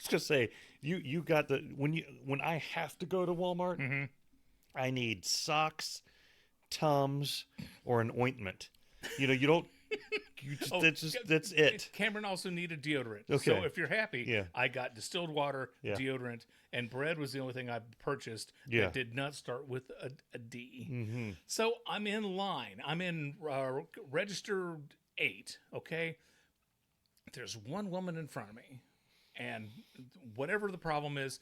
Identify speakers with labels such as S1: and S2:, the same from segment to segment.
S1: was gonna say you got the when I have to go to Walmart,
S2: Mm-hmm.
S1: I need socks, Tums, or an ointment. You don't. That's it.
S2: Cameron also needed deodorant.
S1: Okay.
S2: So if you're happy,
S1: Yeah.
S2: I got distilled water,
S1: Yeah.
S2: deodorant, and bread was the only thing I purchased
S1: Yeah.
S2: that did not start with a D.
S1: Mm-hmm.
S2: So I'm in line. I'm in register 8. Okay. There's one woman in front of me, and whatever the problem is,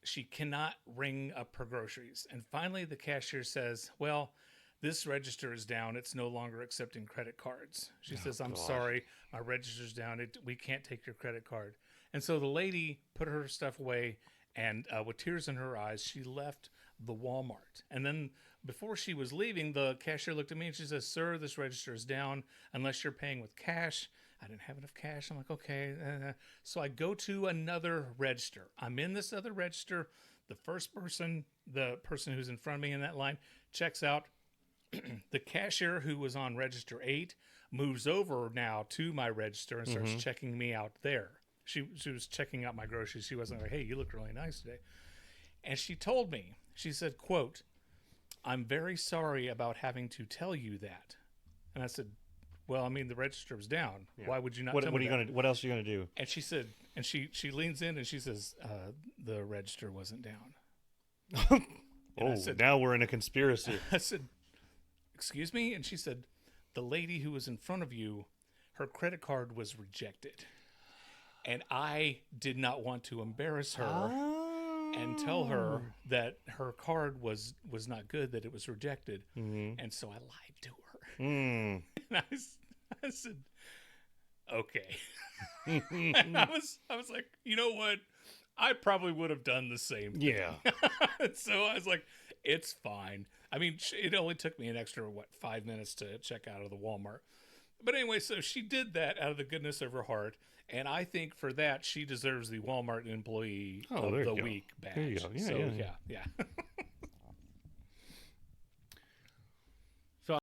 S2: she cannot ring up her groceries. And finally, the cashier says, "Well, this register is down. It's no longer accepting credit cards." She says, "I'm
S1: God.
S2: sorry, my register's down. We can't take your credit card." And so the lady put her stuff away, and with tears in her eyes, she left the Walmart. And then before she was leaving, the cashier looked at me and she says, "Sir, this register is down unless you're paying with cash." I didn't have enough cash. I'm like, okay. So I go to another register. I'm in this other register. The person who's in front of me in that line, checks out. The cashier who was on register 8 moves over now to my register and starts checking me out there. She was checking out my groceries. She wasn't like, "Hey, you look really nice today." And she told me, she said, quote, "I'm very sorry about having to tell you that." And I said, "Well, I mean, the register was down. Yeah. Why would you not tell me that?"
S1: What else are you gonna do?
S2: And she said, and she leans in and she says, "The register wasn't down."
S1: Oh, now we're in a conspiracy.
S2: I said, "Excuse me?" And she said, "The lady who was in front of you, her credit card was rejected." And I did not want to embarrass her and tell her that her card was not good, that it was rejected. Mm-hmm. And so I lied to her.
S1: Mm.
S2: And I said, "Okay." And I was like, you know what? I probably would have done the same thing.
S1: Yeah.
S2: So I was like, it's fine. I mean, it only took me an extra, 5 minutes to check out of the Walmart. But anyway, so she did that out of the goodness of her heart. And I think for that, she deserves the Walmart Employee of the Week badge.
S1: There you go. Yeah,
S2: so,
S1: yeah.